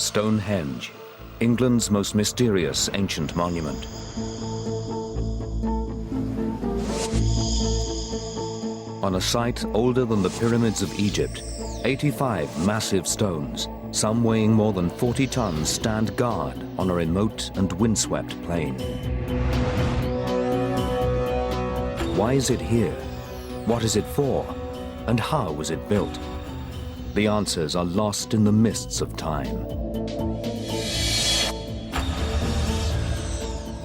Stonehenge, England's most mysterious ancient monument. On a site older than the pyramids of Egypt, 85 massive stones, some weighing more than 40 tons, stand guard on a remote and windswept plain. Why is it here? What is it for? And how was it built? The answers are lost in the mists of time.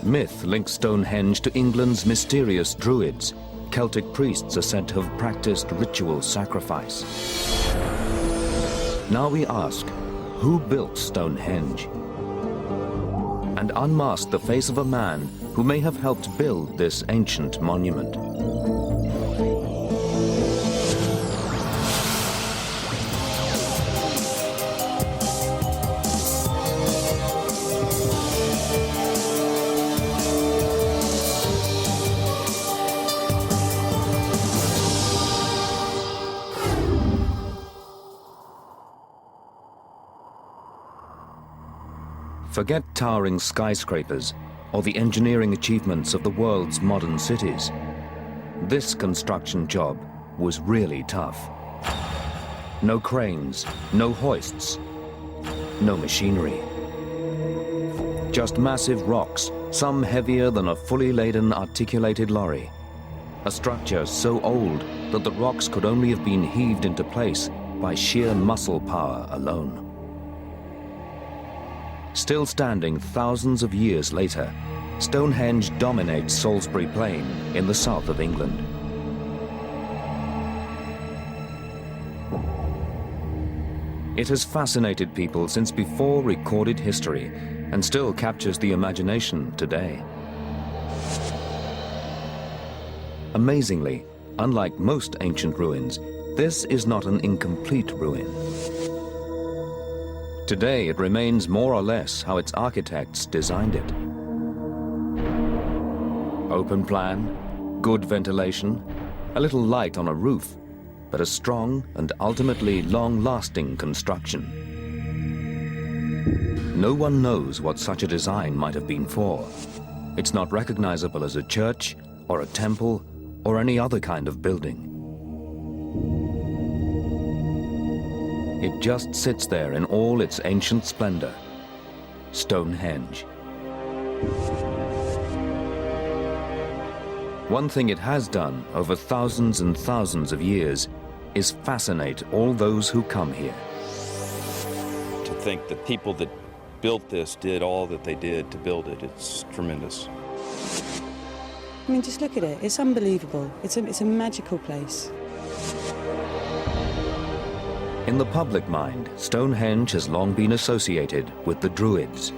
Myth links Stonehenge to England's mysterious Druids. Celtic priests are said to have practiced ritual sacrifice. Now we ask, who built Stonehenge? And unmask the face of a man who may have helped build this ancient monument. Forget towering skyscrapers or the engineering achievements of the world's modern cities. This construction job was really tough. No cranes, no hoists, no machinery. Just massive rocks, some heavier than a fully laden articulated lorry. A structure so old that the rocks could only have been heaved into place by sheer muscle power alone. Still standing thousands of years later, Stonehenge dominates Salisbury Plain in the south of England. It has fascinated people since before recorded history and still captures the imagination today. Amazingly, unlike most ancient ruins, this is not an incomplete ruin. Today, it remains more or less how its architects designed it. Open plan, good ventilation, a little light on a roof, but a strong and ultimately long-lasting construction. No one knows what such a design might have been for. It's not recognizable as a church or a temple or any other kind of building. It just sits there in all its ancient splendor. Stonehenge. One thing it has done over thousands and thousands of years is fascinate all those who come here. To think the people that built this did all that they did to build it, it's tremendous. I mean, just look at it. It's unbelievable. It's a magical place. In the public mind, Stonehenge has long been associated with the Druids.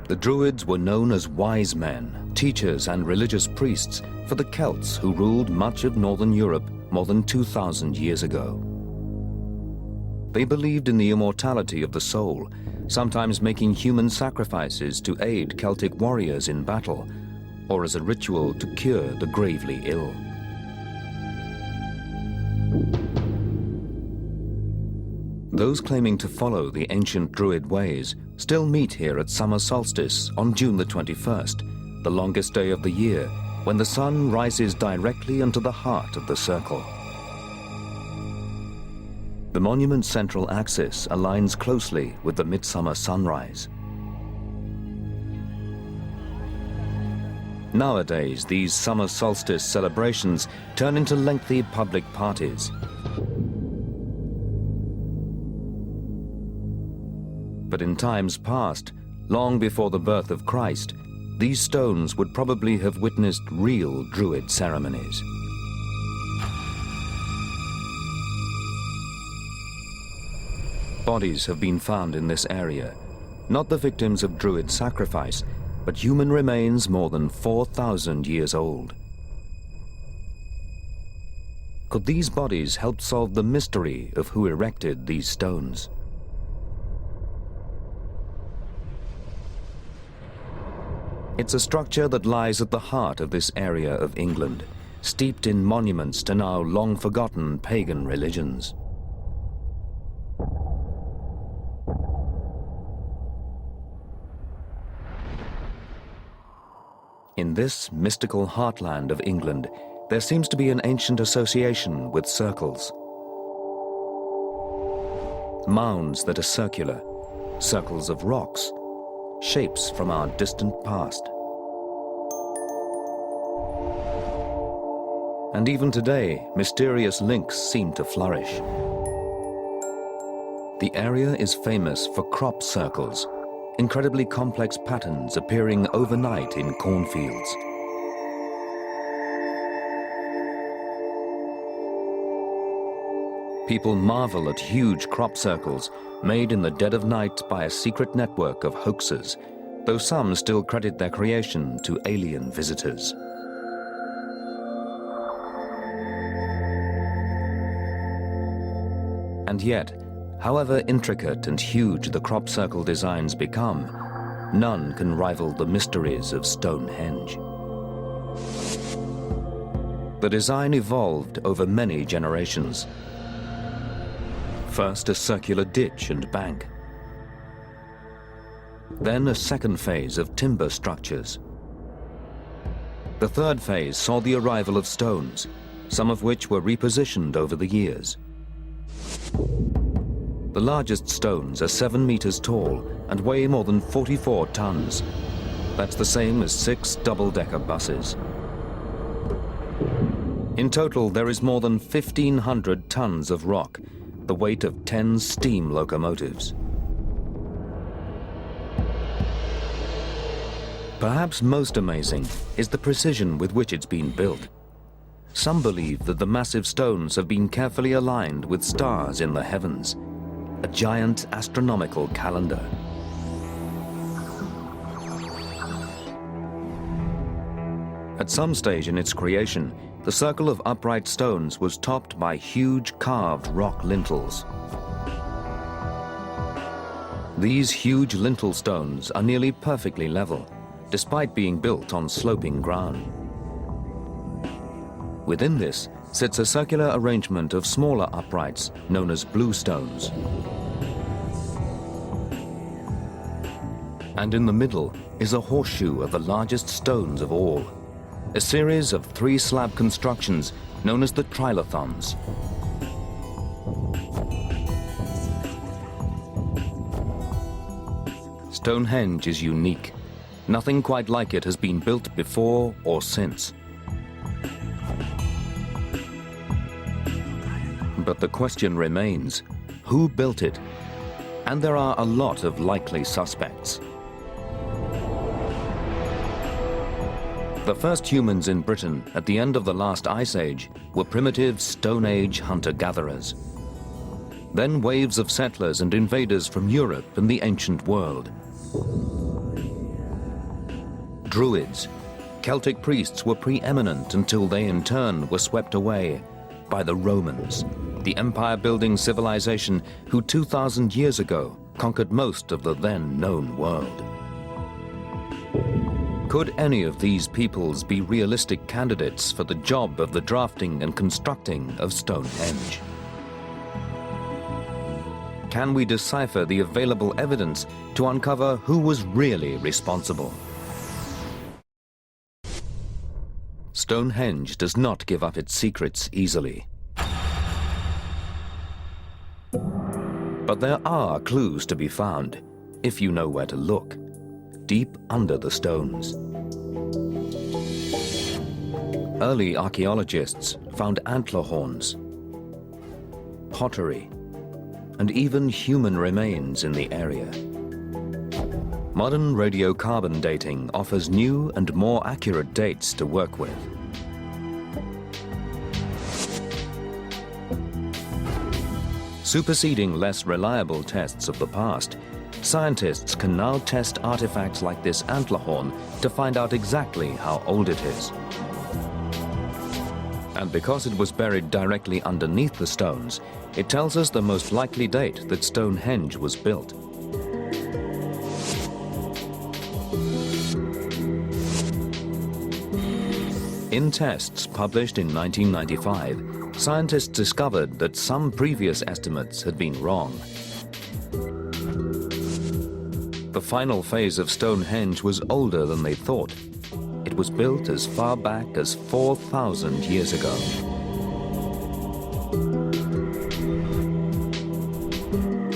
The Druids were known as wise men, teachers and religious priests for the Celts who ruled much of northern Europe more than 2,000 years ago. They believed in the immortality of the soul, sometimes making human sacrifices to aid Celtic warriors in battle, or as a ritual to cure the gravely ill. Those claiming to follow the ancient Druid ways still meet here at summer solstice on June the 21st, the longest day of the year, when the sun rises directly into the heart of the circle. The monument's central axis aligns closely with the midsummer sunrise. Nowadays, these summer solstice celebrations turn into lengthy public parties. But in times past, long before the birth of Christ, these stones would probably have witnessed real Druid ceremonies. Bodies have been found in this area, not the victims of Druid sacrifice, but human remains more than 4,000 years old. Could these bodies help solve the mystery of who erected these stones? It's a structure that lies at the heart of this area of England, steeped in monuments to now long-forgotten pagan religions. In this mystical heartland of England, there seems to be an ancient association with circles. Mounds that are circular, circles of rocks, shapes from our distant past. And even today, mysterious links seem to flourish. The area is famous for crop circles, incredibly complex patterns appearing overnight in cornfields. People marvel at huge crop circles made in the dead of night by a secret network of hoaxers, though some still credit their creation to alien visitors. And yet, however intricate and huge the crop circle designs become, none can rival the mysteries of Stonehenge. The design evolved over many generations. First, a circular ditch and bank. Then a second phase of timber structures. The third phase saw the arrival of stones, some of which were repositioned over the years. The largest stones are 7 meters tall and weigh more than 44 tons. That's the same as 6 double-decker buses. In total, there is more than 1,500 tons of rock, the weight of 10 steam locomotives. Perhaps most amazing is the precision with which it's been built. Some believe that the massive stones have been carefully aligned with stars in the heavens, a giant astronomical calendar. At some stage in its creation, the circle of upright stones was topped by huge carved rock lintels. These huge lintel stones are nearly perfectly level, despite being built on sloping ground. Within this sits a circular arrangement of smaller uprights known as bluestones. And in the middle is a horseshoe of the largest stones of all, a series of 3 slab constructions known as the trilithons. Stonehenge is unique. Nothing quite like it has been built before or since. But the question remains, who built it? And there are a lot of likely suspects. The first humans in Britain at the end of the last ice age were primitive Stone Age hunter-gatherers. Then waves of settlers and invaders from Europe and the ancient world. Druids, Celtic priests were preeminent until they in turn were swept away by the Romans, the empire-building civilization who 2,000 years ago conquered most of the then known world. Could any of these peoples be realistic candidates for the job of the drafting and constructing of Stonehenge? Can we decipher the available evidence to uncover who was really responsible? Stonehenge does not give up its secrets easily. But there are clues to be found, if you know where to look, deep under the stones. Early archaeologists found antler horns, pottery, and even human remains in the area. Modern radiocarbon dating offers new and more accurate dates to work with. Superseding less reliable tests of the past, scientists can now test artifacts like this antler horn to find out exactly how old it is. And because it was buried directly underneath the stones, it tells us the most likely date that Stonehenge was built. In tests published in 1995, scientists discovered that some previous estimates had been wrong. The final phase of Stonehenge was older than they thought. It was built as far back as 4,000 years ago.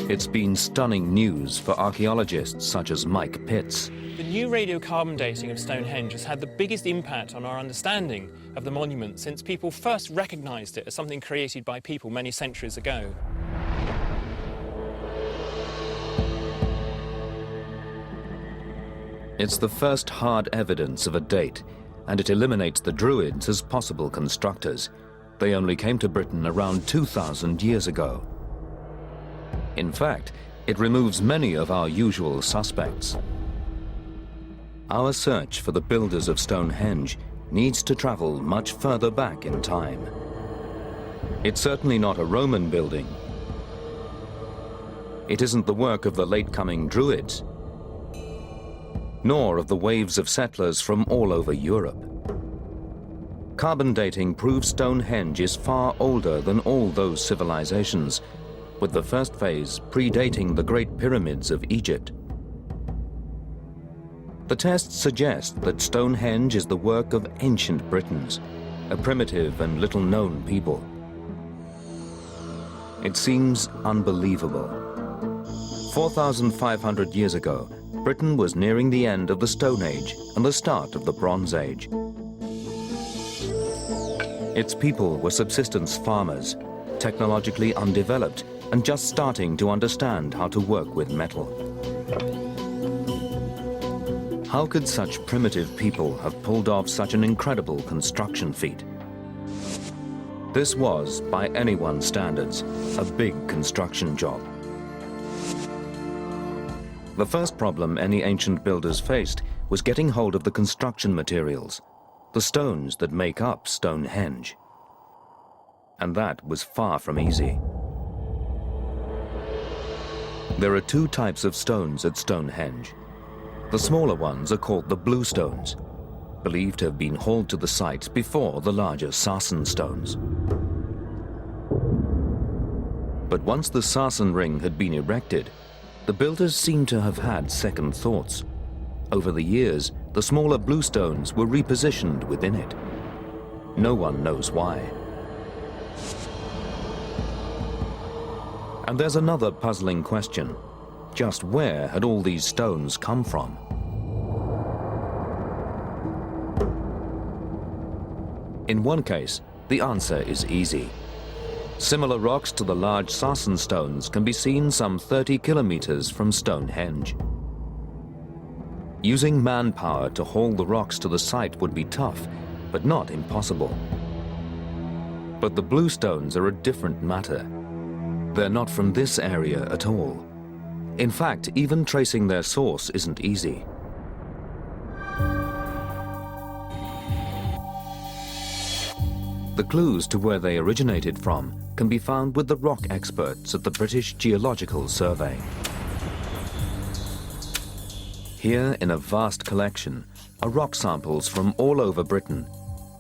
It's been stunning news for archaeologists such as Mike Pitts. The new radiocarbon dating of Stonehenge has had the biggest impact on our understanding of the monument since people first recognised it as something created by people many centuries ago. It's the first hard evidence of a date, and it eliminates the Druids as possible constructors. They only came to Britain around 2,000 years ago. In fact, it removes many of our usual suspects. Our search for the builders of Stonehenge needs to travel much further back in time. It's certainly not a Roman building. It isn't the work of the late-coming Druids, nor of the waves of settlers from all over Europe. Carbon dating proves Stonehenge is far older than all those civilizations, with the first phase predating the Great Pyramids of Egypt. The tests suggest that Stonehenge is the work of ancient Britons, a primitive and little-known people. It seems unbelievable. 4,500 years ago, Britain was nearing the end of the Stone Age and the start of the Bronze Age. Its people were subsistence farmers, technologically undeveloped, and just starting to understand how to work with metal. How could such primitive people have pulled off such an incredible construction feat? This was, by anyone's standards, a big construction job. The first problem any ancient builders faced was getting hold of the construction materials, the stones that make up Stonehenge. And that was far from easy. There are two types of stones at Stonehenge. The smaller ones are called the blue stones, believed to have been hauled to the site before the larger sarsen stones. But once the sarsen ring had been erected, the builders seem to have had second thoughts. Over the years, the smaller blue stones were repositioned within it. No one knows why. And there's another puzzling question. Just where had all these stones come from? In one case, the answer is easy. Similar rocks to the large sarsen stones can be seen some 30 kilometers from Stonehenge. Using manpower to haul the rocks to the site would be tough, but not impossible. But the blue stones are a different matter. They're not from this area at all. In fact, even tracing their source isn't easy. The clues to where they originated from can be found with the rock experts at the British Geological Survey. Here, in a vast collection, are rock samples from all over Britain,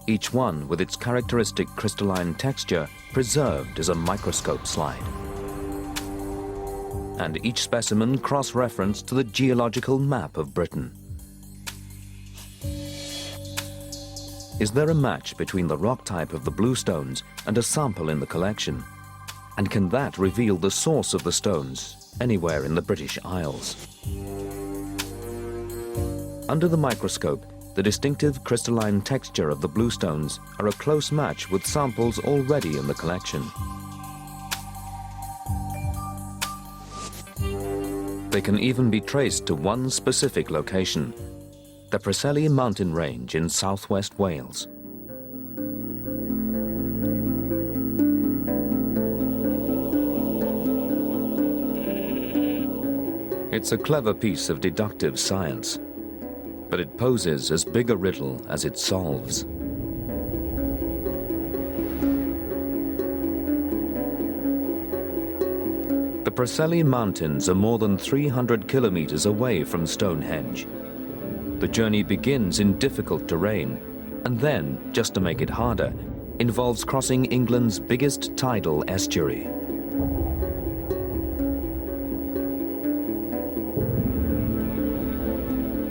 each one with its characteristic crystalline texture preserved as a microscope slide. And each specimen cross-referenced to the geological map of Britain. Is there a match between the rock type of the blue stones and a sample in the collection? And can that reveal the source of the stones anywhere in the British Isles? Under the microscope, the distinctive crystalline texture of the blue stones are a close match with samples already in the collection. They can even be traced to one specific location, the Preseli mountain range in southwest Wales. It's a clever piece of deductive science, but it poses as big a riddle as it solves. The Preseli Mountains are more than 300 kilometers away from Stonehenge. The journey begins in difficult terrain, And then, just to make it harder, involves crossing England's biggest tidal estuary.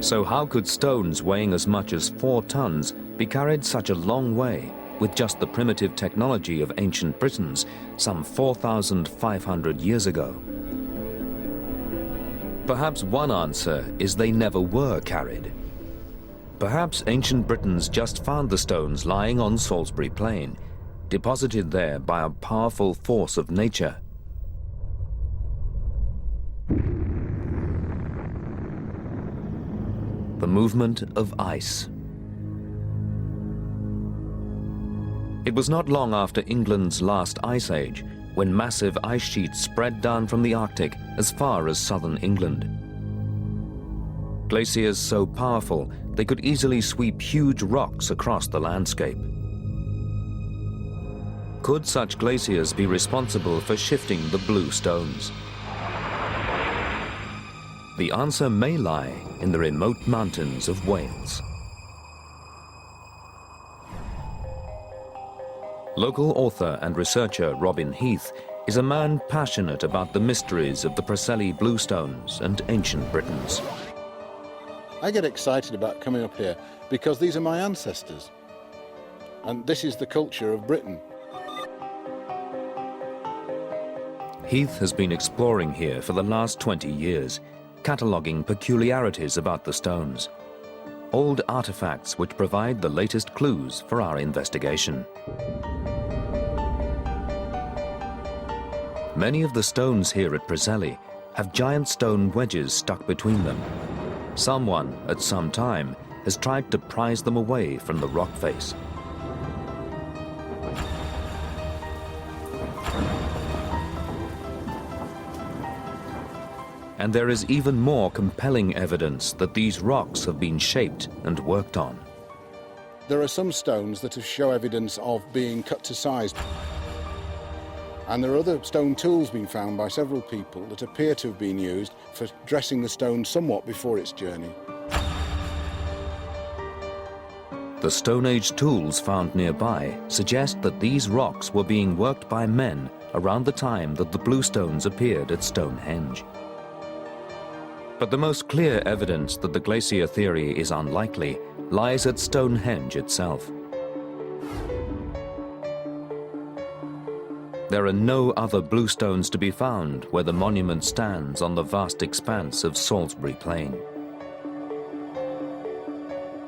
So how could stones weighing as much as 4 tons be carried such a long way with just the primitive technology of ancient Britons some 4,500 years ago? Perhaps one answer is they never were carried. Perhaps ancient Britons just found the stones lying on Salisbury Plain, deposited there by a powerful force of nature. The movement of ice. It was not long after England's last ice age when massive ice sheets spread down from the Arctic as far as southern England. Glaciers so powerful they could easily sweep huge rocks across the landscape. Could such glaciers be responsible for shifting the blue stones? The answer may lie in the remote mountains of Wales. Local author and researcher Robin Heath is a man passionate about the mysteries of the Preseli bluestones and ancient Britons. I get excited about coming up here because these are my ancestors, and this is the culture of Britain. Heath has been exploring here for the last 20 years, cataloguing peculiarities about the stones, old artifacts which provide the latest clues for our investigation. Many of the stones here at Preseli have giant stone wedges stuck between them. Someone, at some time, has tried to prise them away from the rock face. And there is even more compelling evidence that these rocks have been shaped and worked on. There are some stones that show evidence of being cut to size. And there are other stone tools being found by several people that appear to have been used for dressing the stone somewhat before its journey. The Stone Age tools found nearby suggest that these rocks were being worked by men around the time that the bluestones appeared at Stonehenge. But the most clear evidence that the glacier theory is unlikely lies at Stonehenge itself. There are no other bluestones to be found where the monument stands on the vast expanse of Salisbury Plain.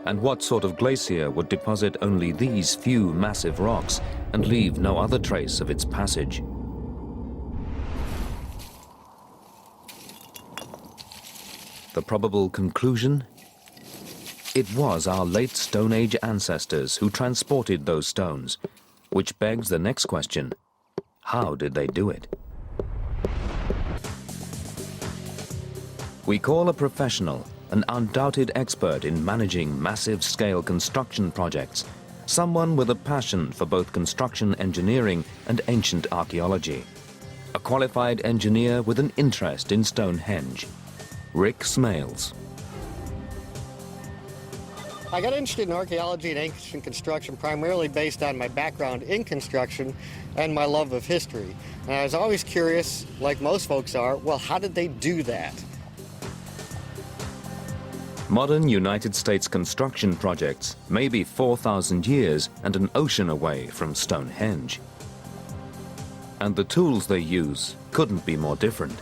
And what sort of glacier would deposit only these few massive rocks and leave no other trace of its passage? The probable conclusion? It was our late Stone Age ancestors who transported those stones, which begs the next question. How did they do it? We call a professional, an undoubted expert in managing massive-scale construction projects, someone with a passion for both construction engineering and ancient archaeology, a qualified engineer with an interest in Stonehenge, Rick Smales. I got interested in archaeology and ancient construction primarily based on my background in construction and my love of history. And I was always curious, like most folks are, well, how did they do that? Modern United States construction projects may be 4,000 years and an ocean away from Stonehenge. And the tools they use couldn't be more different.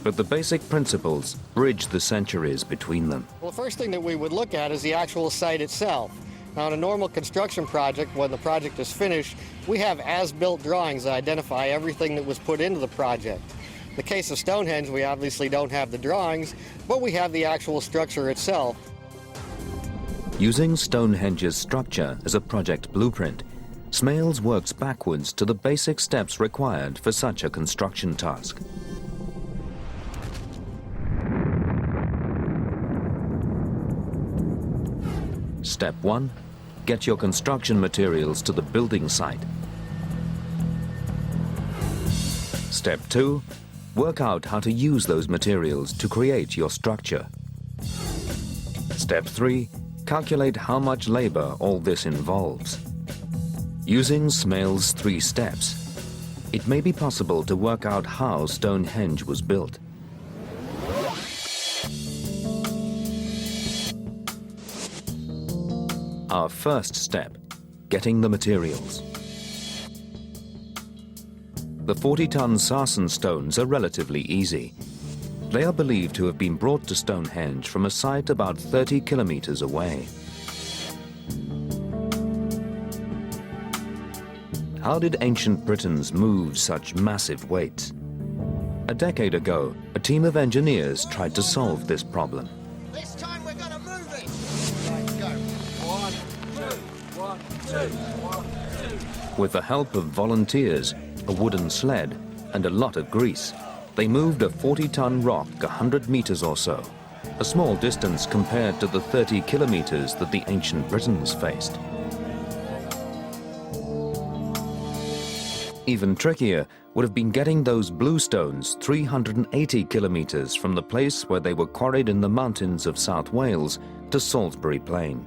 But the basic principles bridge the centuries between them. Well, the first thing that we would look at is the actual site itself. Now, in a normal construction project, when the project is finished, we have as-built drawings that identify everything that was put into the project. In the case of Stonehenge, we obviously don't have the drawings, but we have the actual structure itself. Using Stonehenge's structure as a project blueprint, Smales works backwards to the basic steps required for such a construction task. Step 1. Get your construction materials to the building site. Step 2. Work out how to use those materials to create your structure. Step 3. Calculate how much labor all this involves. Using Smale's 3 steps, it may be possible to work out how Stonehenge was built. Our first step, getting the materials. The 40-ton sarsen stones are relatively easy. They are believed to have been brought to Stonehenge from a site about 30 kilometers away. How did ancient Britons move such massive weights? A decade ago, a team of engineers tried to solve this problem. This time we're going to move it. Right, go. 1, 2, 1, 2, 1, 2. With the help of volunteers, a wooden sled, and a lot of grease, they moved a 40-ton rock 100 meters or so, a small distance compared to the 30 kilometers that the ancient Britons faced. Even trickier would have been getting those blue stones 380 kilometers from the place where they were quarried in the mountains of South Wales to Salisbury Plain.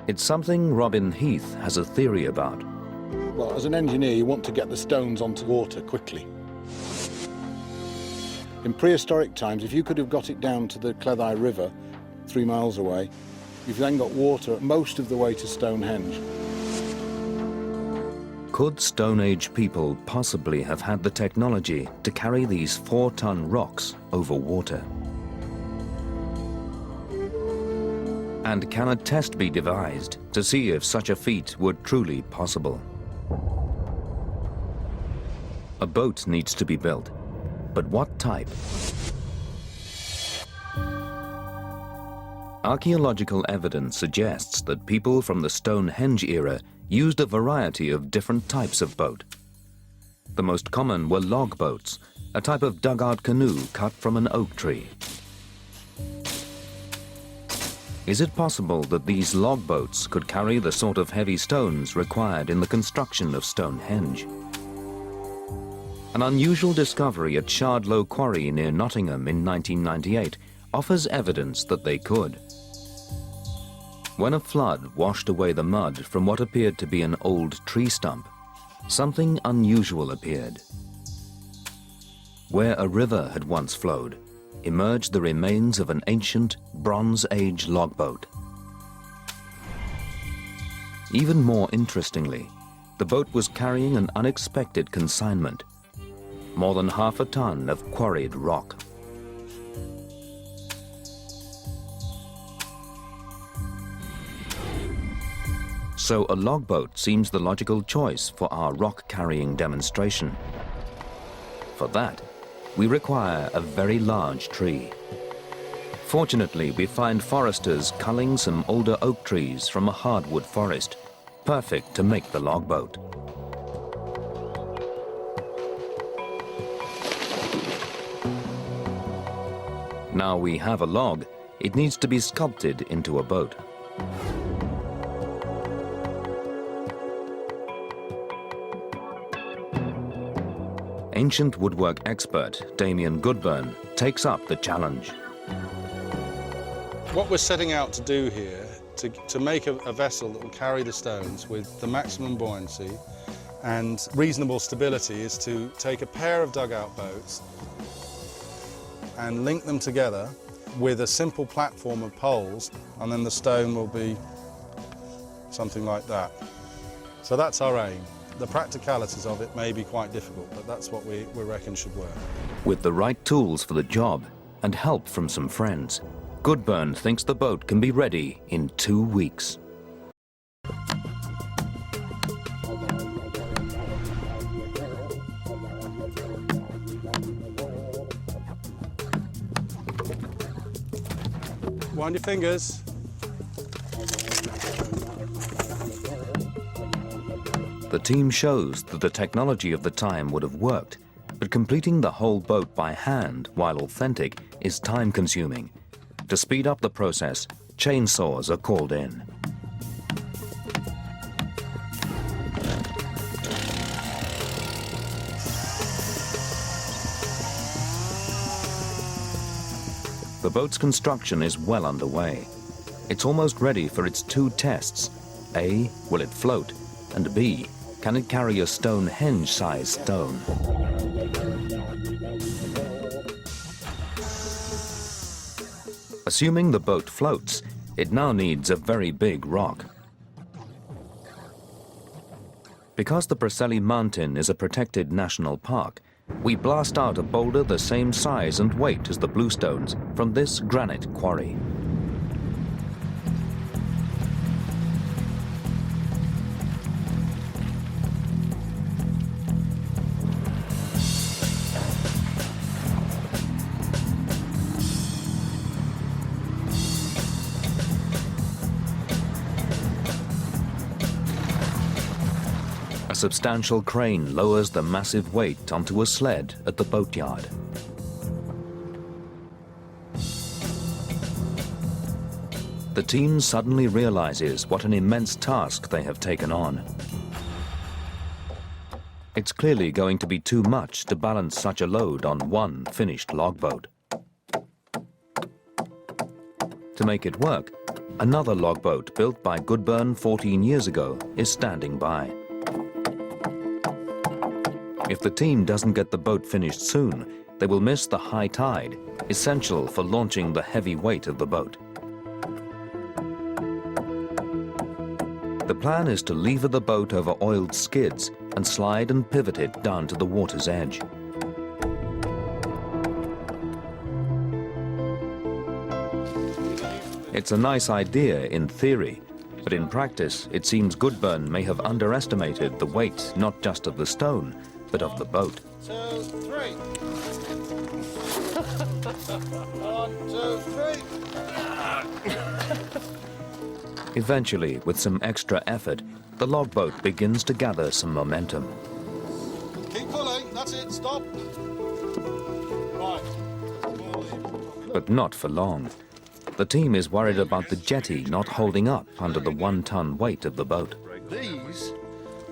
It's something Robin Heath has a theory about. Well, as an engineer, you want to get the stones onto water quickly. In prehistoric times, if you could have got it down to the Cleddau River, 3 miles away, you've then got water most of the way to Stonehenge. Could Stone Age people possibly have had the technology to carry these 4-ton rocks over water? And can a test be devised to see if such a feat were truly possible? A boat needs to be built, but what type? Archaeological evidence suggests that people from the Stonehenge era used a variety of different types of boat. The most common were log boats, a type of dugout canoe cut from an oak tree. Is it possible that these log boats could carry the sort of heavy stones required in the construction of Stonehenge? An unusual discovery at Shardlow Quarry near Nottingham in 1998 offers evidence that they could. When a flood washed away the mud from what appeared to be an old tree stump, something unusual appeared. Where a river had once flowed, emerged the remains of an ancient Bronze Age logboat. Even more interestingly, the boat was carrying an unexpected consignment: more than half a ton of quarried rock. So a logboat seems the logical choice for our rock-carrying demonstration. For that, we require a very large tree. Fortunately, we find foresters culling some older oak trees from a hardwood forest, perfect to make the logboat. Now we have a log, it needs to be sculpted into a boat. Ancient woodwork expert Damien Goodburn takes up the challenge. What we're setting out to do here, to make a vessel that will carry the stones with the maximum buoyancy and reasonable stability, is to take a pair of dugout boats and link them together with a simple platform of poles, and then the stone will be something like that. So that's our aim. The practicalities of it may be quite difficult, but that's what we reckon should work. With the right tools for the job and help from some friends, Goodburn thinks the boat can be ready in 2 weeks. Wind your fingers. The team shows that the technology of the time would have worked, but completing the whole boat by hand, while authentic, is time-consuming. To speed up the process, chainsaws are called in. The boat's construction is well underway. It's almost ready for its two tests. A, will it float? And B, can it carry a Stonehenge-sized stone? Assuming the boat floats, it now needs a very big rock. Because the Preseli Mountain is a protected national park, we blast out a boulder the same size and weight as the bluestones from this granite quarry. A substantial crane lowers the massive weight onto a sled at the boatyard. The team suddenly realizes what an immense task they have taken on. It's clearly going to be too much to balance such a load on one finished logboat. To make it work, another logboat built by Goodburn 14 years ago is standing by. If the team doesn't get the boat finished soon, they will miss the high tide, essential for launching the heavy weight of the boat. The plan is to lever the boat over oiled skids and slide and pivot it down to the water's edge. It's a nice idea in theory, but in practice it seems Goodburn may have underestimated the weight not just of the stone, but of the boat. 2, 3. 1, 2, 3. Eventually, with some extra effort, the logboat begins to gather some momentum. Keep pulling, that's it, stop. Right. But not for long. The team is worried about the jetty not holding up under the 1-ton weight of the boat. These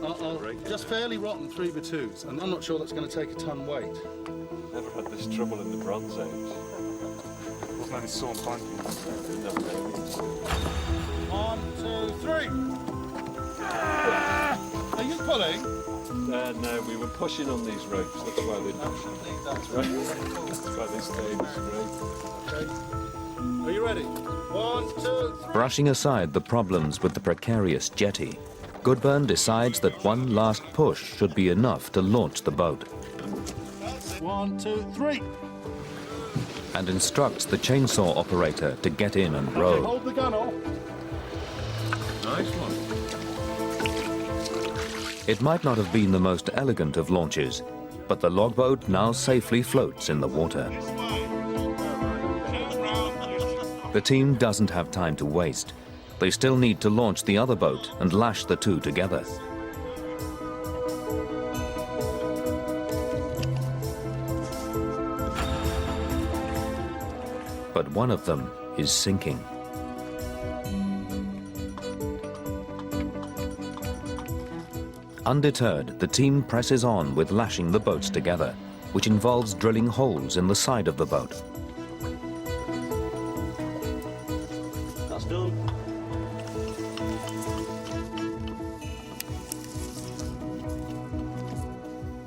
are just fairly rotten 3x2s, and I'm not sure that's going to take a ton weight. Never had this trouble in the Bronze Age. Wasn't any sawn planking. 1, 2, 3. Are you pulling? No, we were pushing on these ropes. That's why they. That's why they stayed straight. Okay. Are you ready? 1, 2, 3. Brushing aside the problems with the precarious jetty, Goodburn decides that one last push should be enough to launch the boat. 1, 2, 3. And instructs the chainsaw operator to get in and Okay, row. hold the gun off. Nice one. It might not have been the most elegant of launches, but the logboat now safely floats in the water. The team doesn't have time to waste. They still need to launch the other boat and lash the two together. But one of them is sinking. Undeterred, the team presses on with lashing the boats together, which involves drilling holes in the side of the boat. That's done.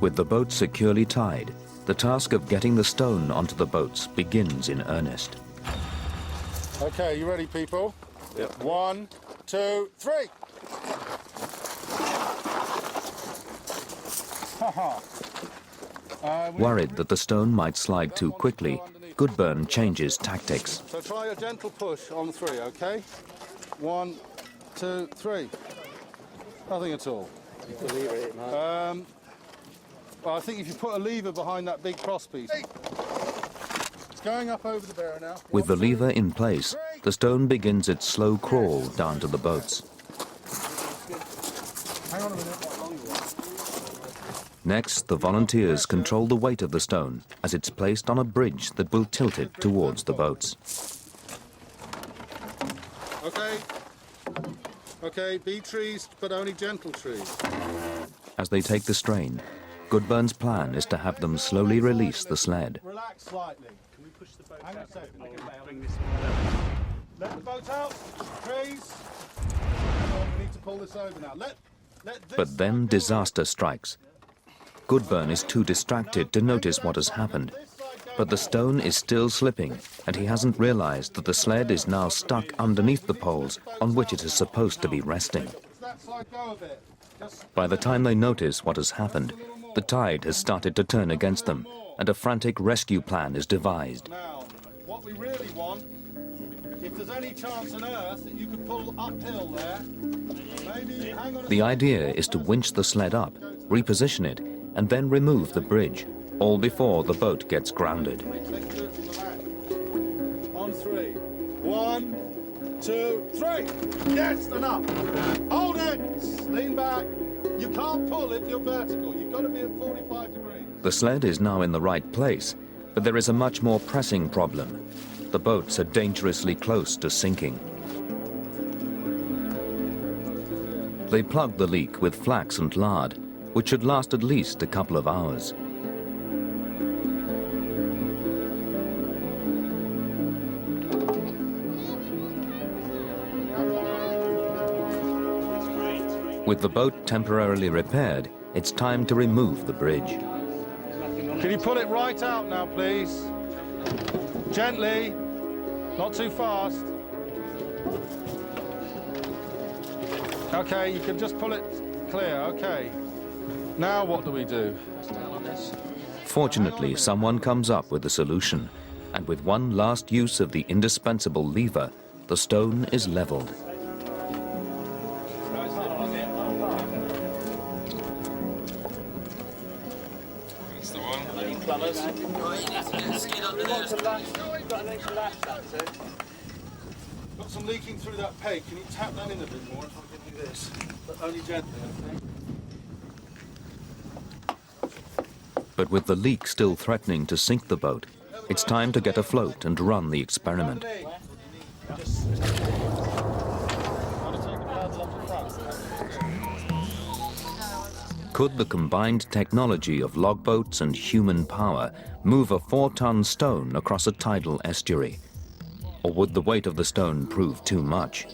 With the boat securely tied, the task of getting the stone onto the boats begins in earnest. Okay, you ready, people? Yep. 1, 2, 3. Worried that the stone might slide too quickly, Goodburn changes tactics. So try a gentle push on 3, okay? 1, 2, 3. Nothing at all. Well, I think if you put a lever behind that big crosspiece. It's going up over the barrow now. With the lever in place, the stone begins its slow crawl down to the boats. Hang on a minute. Next, the volunteers control the weight of the stone as it's placed on a bridge that will tilt it towards the boats. Okay. Okay, be trees, but only gentle trees. As they take the strain, Goodburn's plan is to have them slowly release the sled. Relax slightly. Can we push the boat out? Hang on a second. Let the boat out, please. We need to pull this over now. Let this But then disaster strikes. Goodburn is too distracted to notice what has happened. But the stone is still slipping, and he hasn't realized that the sled is now stuck underneath the poles on which it is supposed to be resting. By the time they notice what has happened, the tide has started to turn against them, and a frantic rescue plan is devised. Now, what we really want, if there's any chance on earth that you could pull uphill there, maybe hang on a The idea is to winch the sled up, reposition it, and then remove the bridge, all before the boat gets grounded. On 3. 1, 2, 3. Yes, enough. Hold it. Lean back. You can't pull if you're vertical. You've got to be at 45 degrees. The sled is now in the right place, but there is a much more pressing problem. The boats are dangerously close to sinking. They plug the leak with flax and lard, which should last at least a couple of hours. With the boat temporarily repaired, it's time to remove the bridge. Can you pull it right out now, please? Gently. Not too fast. Okay, you can just pull it clear. Okay. Now what do we do? Fortunately, someone comes up with a solution, and with one last use of the indispensable lever, the stone is leveled. Got some leaking through that peg. Can you tap that in a bit more if I give you this? But only gently, okay? But with the leak still threatening to sink the boat, it's time to get afloat and run the experiment. Could the combined technology of logboats and human power move a 4-ton stone across a tidal estuary? Or would the weight of the stone prove too much?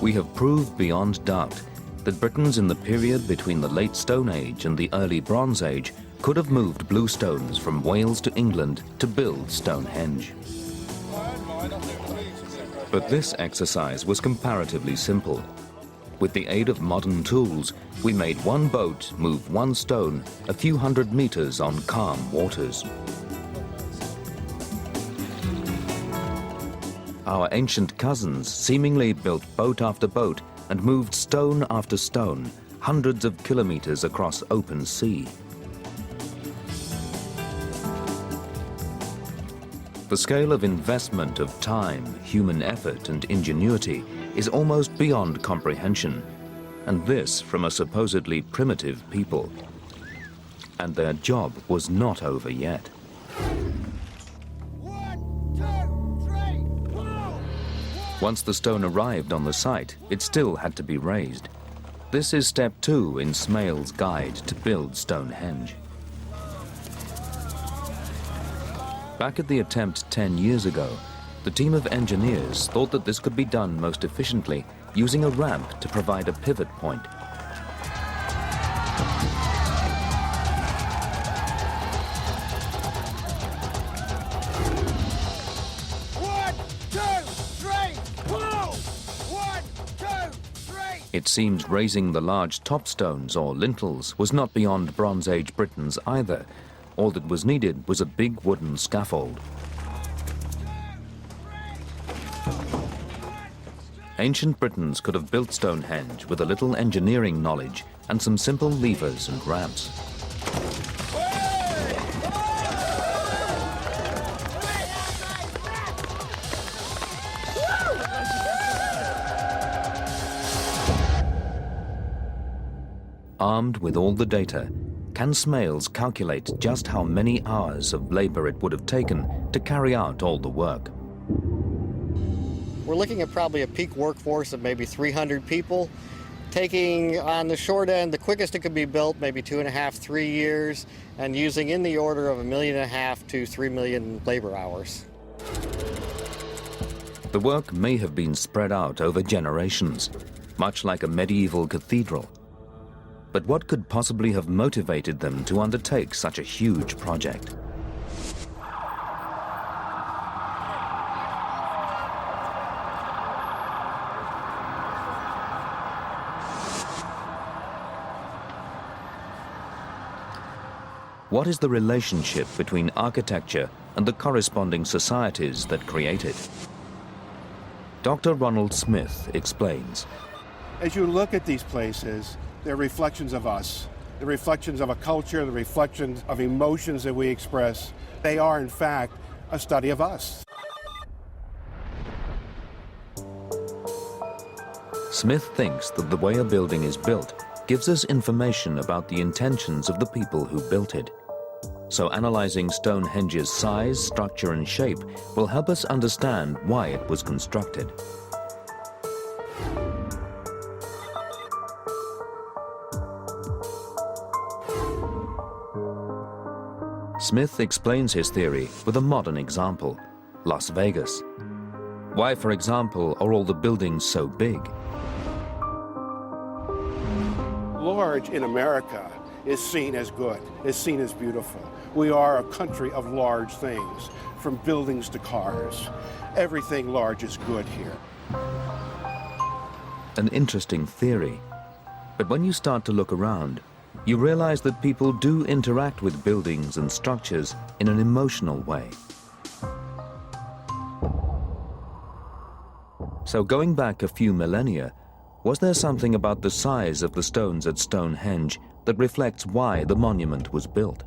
We have proved beyond doubt that Britons in the period between the late Stone Age and the early Bronze Age could have moved blue stones from Wales to England to build Stonehenge. But this exercise was comparatively simple. With the aid of modern tools, we made one boat move one stone a few hundred meters on calm waters. Our ancient cousins seemingly built boat after boat and moved stone after stone, hundreds of kilometers across open sea. The scale of investment of time, human effort, and ingenuity is almost beyond comprehension, and this from a supposedly primitive people. And their job was not over yet. 1, 2, 3, whoa! Once the stone arrived on the site, it still had to be raised. This is step 2 in Smale's guide to build Stonehenge. Back at the attempt 10 years ago, the team of engineers thought that this could be done most efficiently using a ramp to provide a pivot point. It seemed raising the large topstones or lintels was not beyond Bronze Age Britons either. All that was needed was a big wooden scaffold. Ancient Britons could have built Stonehenge with a little engineering knowledge and some simple levers and ramps. Armed with all the data, can Smales calculate just how many hours of labor it would have taken to carry out all the work? We're looking at probably a peak workforce of maybe 300 people, taking on the short end, the quickest it could be built, maybe 2.5, 3 years, and using in the order of 1.5 million to 3 million labor hours. The work may have been spread out over generations, much like a medieval cathedral. But what could possibly have motivated them to undertake such a huge project? What is the relationship between architecture and the corresponding societies that create it? Dr. Ronald Smith explains. As you look at these places, they're reflections of us. They're reflections of a culture, the reflections of emotions that we express. They are, in fact, a study of us. Smith thinks that the way a building is built gives us information about the intentions of the people who built it. So analyzing Stonehenge's size, structure, and shape will help us understand why it was constructed. Smith explains his theory with a modern example, Las Vegas. Why, for example, are all the buildings so big? Large in America is seen as good, is seen as beautiful. We are a country of large things, from buildings to cars. Everything large is good here. An interesting theory. But when you start to look around, you realize that people do interact with buildings and structures in an emotional way. So going back a few millennia, was there something about the size of the stones at Stonehenge that reflects why the monument was built?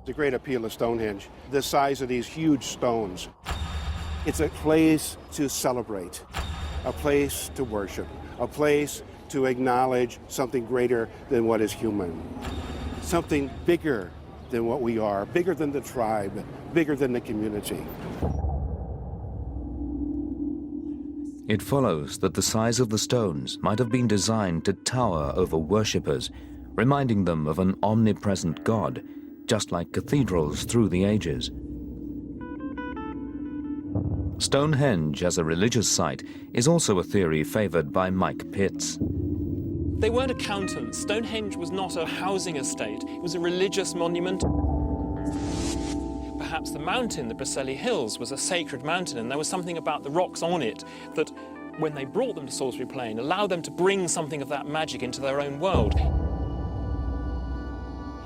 The great appeal of Stonehenge, the size of these huge stones. It's a place to celebrate, a place to worship, a place to acknowledge something greater than what is human, something bigger than what we are, bigger than the tribe, bigger than the community. It follows that the size of the stones might have been designed to tower over worshippers, reminding them of an omnipresent God, just like cathedrals through the ages. Stonehenge as a religious site is also a theory favored by Mike Pitts. They weren't accountants. Stonehenge was not a housing estate. It was a religious monument. Perhaps the mountain, the Preseli Hills, was a sacred mountain, and there was something about the rocks on it that, when they brought them to Salisbury Plain, allowed them to bring something of that magic into their own world.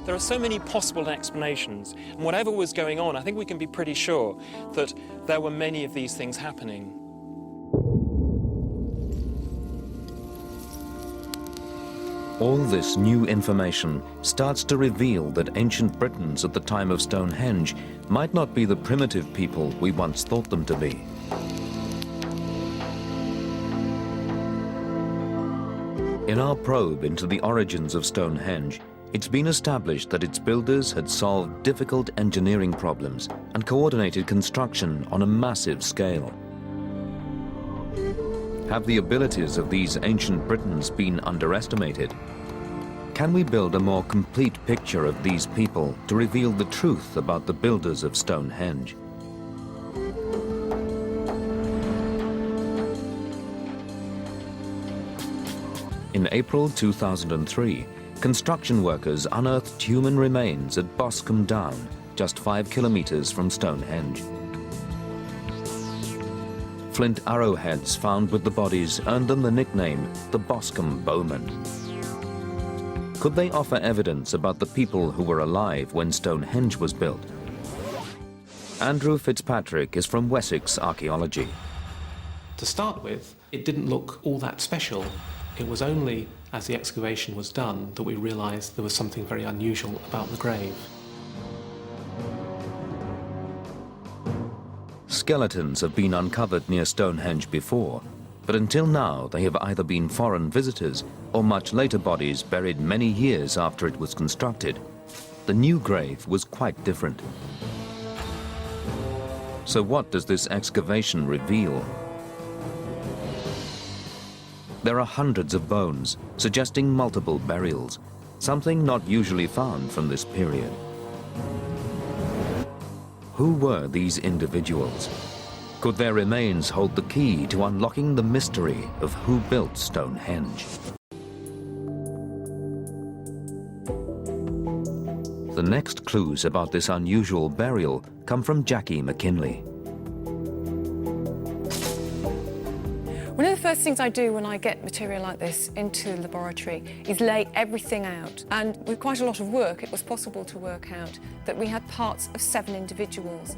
There are so many possible explanations, and whatever was going on, I think we can be pretty sure that there were many of these things happening. All this new information starts to reveal that ancient Britons at the time of Stonehenge might not be the primitive people we once thought them to be. In our probe into the origins of Stonehenge, it's been established that its builders had solved difficult engineering problems and coordinated construction on a massive scale. Have the abilities of these ancient Britons been underestimated? Can we build a more complete picture of these people to reveal the truth about the builders of Stonehenge? In April 2003, construction workers unearthed human remains at Boscombe Down, just 5 kilometers from Stonehenge. Flint arrowheads found with the bodies earned them the nickname the Boscombe Bowmen. Could they offer evidence about the people who were alive when Stonehenge was built? Andrew Fitzpatrick is from Wessex Archaeology. To start with, it didn't look all that special. It was only as the excavation was done that we realized there was something very unusual about the grave. Skeletons have been uncovered near Stonehenge before, but until now they have either been foreign visitors or much later bodies buried many years after it was constructed. The new grave was quite different. So what does this excavation reveal? There are hundreds of bones, suggesting multiple burials, something not usually found from this period. Who were these individuals? Could their remains hold the key to unlocking the mystery of who built Stonehenge? The next clues about this unusual burial come from Jackie McKinley. One of the first things I do when I get material like this into the laboratory is lay everything out. And with quite a lot of work, it was possible to work out that we had parts of 7 individuals.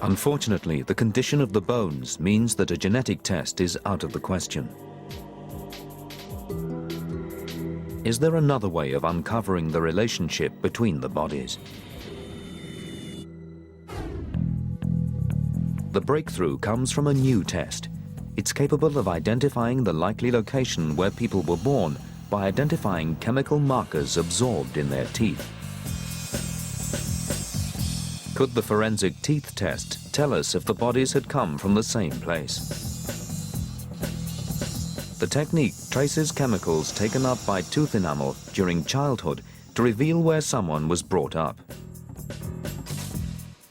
Unfortunately, the condition of the bones means that a genetic test is out of the question. Is there another way of uncovering the relationship between the bodies? The breakthrough comes from a new test. It's capable of identifying the likely location where people were born by identifying chemical markers absorbed in their teeth. Could the forensic teeth test tell us if the bodies had come from the same place? The technique traces chemicals taken up by tooth enamel during childhood to reveal where someone was brought up.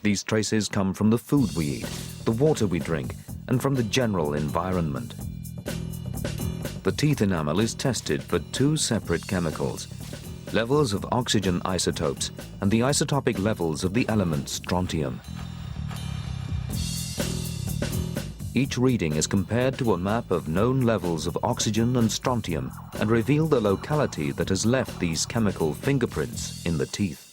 These traces come from the food we eat, the water we drink, and from the general environment. The teeth enamel is tested for 2 separate chemicals, levels of oxygen isotopes and the isotopic levels of the element strontium. Each reading is compared to a map of known levels of oxygen and strontium and reveal the locality that has left these chemical fingerprints in the teeth.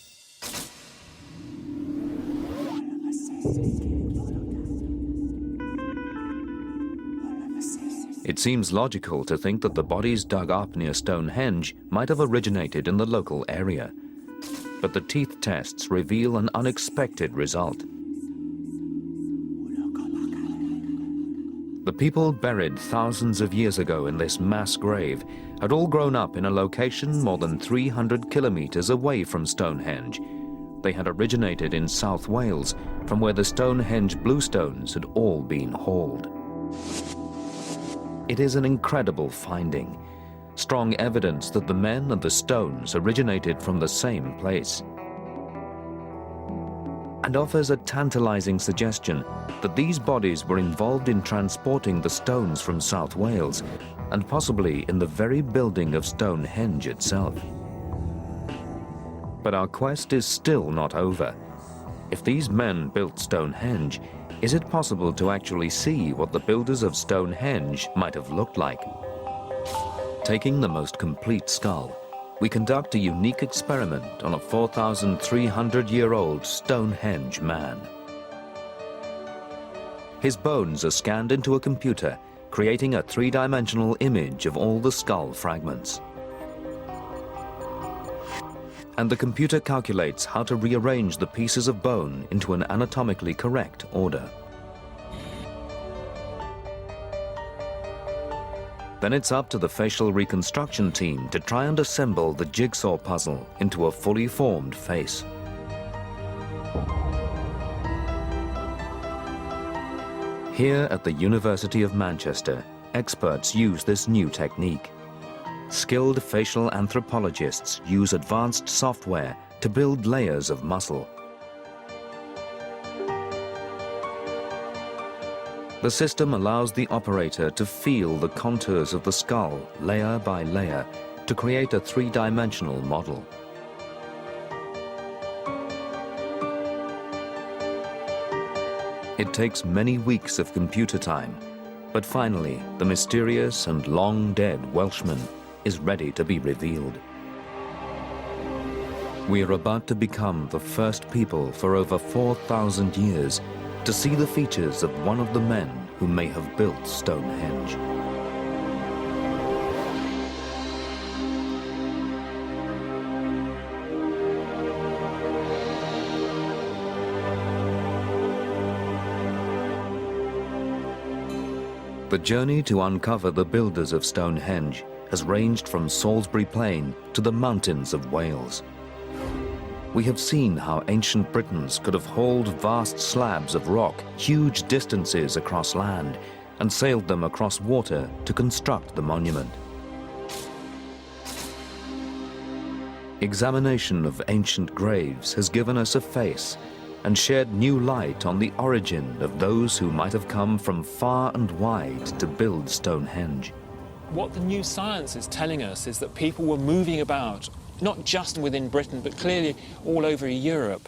It seems logical to think that the bodies dug up near Stonehenge might have originated in the local area. But the teeth tests reveal an unexpected result. The people buried thousands of years ago in this mass grave had all grown up in a location more than 300 kilometers away from Stonehenge. They had originated in South Wales, from where the Stonehenge bluestones had all been hauled. It is an incredible finding, strong evidence that the men and the stones originated from the same place, and offers a tantalizing suggestion that these bodies were involved in transporting the stones from South Wales and possibly in the very building of Stonehenge itself. But our quest is still not over. If these men built Stonehenge, is it possible to actually see what the builders of Stonehenge might have looked like? Taking the most complete skull, we conduct a unique experiment on a 4,300-year-old Stonehenge man. His bones are scanned into a computer, creating a 3-dimensional image of all the skull fragments. And the computer calculates how to rearrange the pieces of bone into an anatomically correct order. Then it's up to the facial reconstruction team to try and assemble the jigsaw puzzle into a fully formed face. Here at the University of Manchester, experts use this new technique. Skilled facial anthropologists use advanced software to build layers of muscle. The system allows the operator to feel the contours of the skull layer by layer to create a 3-dimensional model. It takes many weeks of computer time, but finally the mysterious and long-dead Welshman is ready to be revealed. We are about to become the first people for over 4,000 years to see the features of one of the men who may have built Stonehenge. The journey to uncover the builders of Stonehenge has ranged from Salisbury Plain to the mountains of Wales. We have seen how ancient Britons could have hauled vast slabs of rock huge distances across land and sailed them across water to construct the monument. Examination of ancient graves has given us a face and shed new light on the origin of those who might have come from far and wide to build Stonehenge. What the new science is telling us is that people were moving about, not just within Britain, but clearly all over Europe.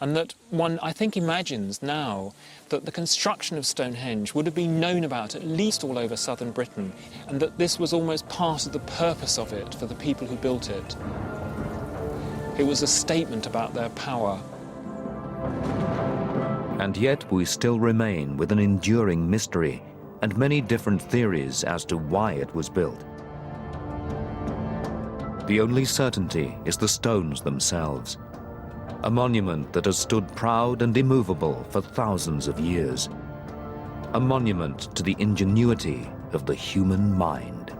And that one, I think, imagines now that the construction of Stonehenge would have been known about at least all over southern Britain, and that this was almost part of the purpose of it for the people who built it. It was a statement about their power. And yet we still remain with an enduring mystery and many different theories as to why it was built. The only certainty is the stones themselves, a monument that has stood proud and immovable for thousands of years, a monument to the ingenuity of the human mind.